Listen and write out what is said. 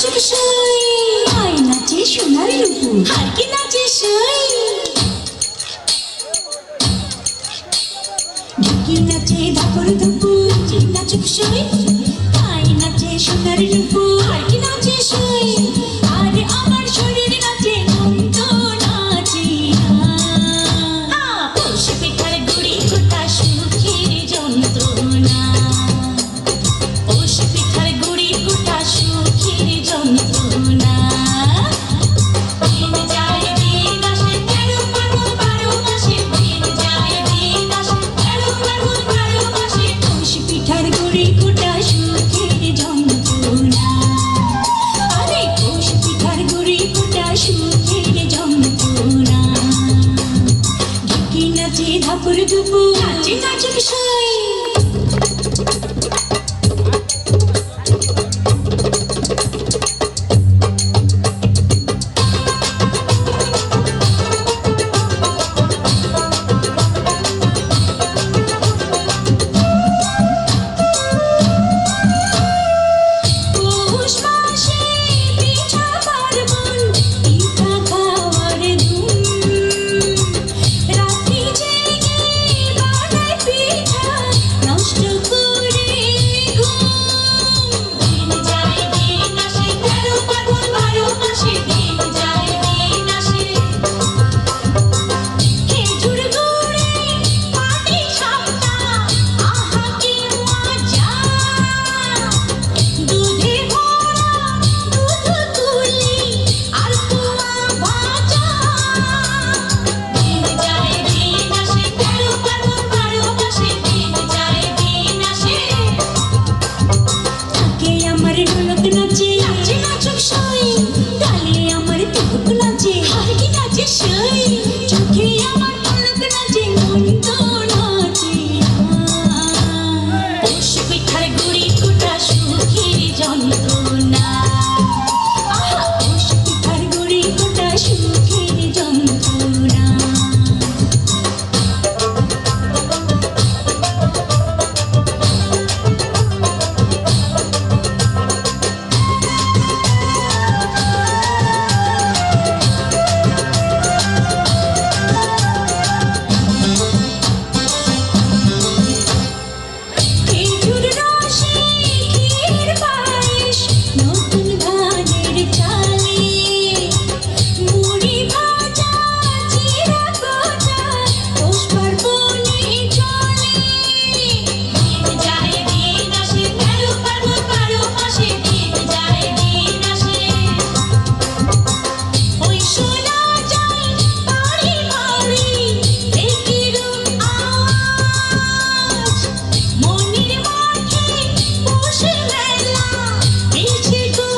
নাচুক সই আয় নাচে সোনার নুপুর আর কি নাচে সই ঢুকি নাচে ধাপুর ধুপুর নাচুক সই আয় নাচে সোনার নুপুর আর কি নাচে সই আর আমার শরীর নাচে মন তো নাচে পৌষ পিঠার গুড়ি গোটা সুখের যন্ত্রণা পৌষ পিঠার গুড়ি গোটা সুখের যন্ত্রণা দিন যায় দিন আসে 13 ফাল্গুন 12 মাসে দিন যায় দিন আসে 13 ফাল্গুন 12 মাসে পৌষ পিঠার গুড়ি গোটা সুখের যন্ত্রণা আরে পৌষ পিঠার গুড়ি গোটা সুখের যন্ত্রণা ঢুকি নাচে ধাপুর ধুপুর নাচে নাচুক সই পৌষ মাসে পিঠা পার্বণ পিঠা খাওয়ার ধুম রাত্রি জেগে বানায় পিঠা নষ্ট করে ঘুম দিন যায় দিন আসে 13 ফাল্গুন 12 মাসে দিন যায় দিন আসে খেজুর গুড়ে পাটি সাপটা আহা কি মজা দুধে ভরা দুধ তুলি আর পোয়া ভাজা দিন যায় দিন আসে 13 ফাল্গুন 12 মাসে দিন যায় দিন আসে থাকে আমার ঢোলক নাচে নাচে নাচুক সই গালে আমার তুক নাচে আর কি নাচে সই চোখে আমার ঢোলক নাচে মন তো নাচে পৌষ পিঠার গুড়ি গোটা সুখের যন্ত্রণা পৌষ পিঠার গুড়ি গোটা সুখের যন্ত্রণা খেজুর রসে ক্ষীর পায়েস নতুন ধানের চালে মুড়ি ভাজা চিড়া ভাজা পৌষ পার্বণে চলে দিন যায় দিন আসে 13 ফাল্গুন 12 মাসে দিন যায় দিন আসে ওই শোনা যায় বাড়ি বাড়ি একির আওয়াজ মনির মাঠে পৌষ মেলা এসে গো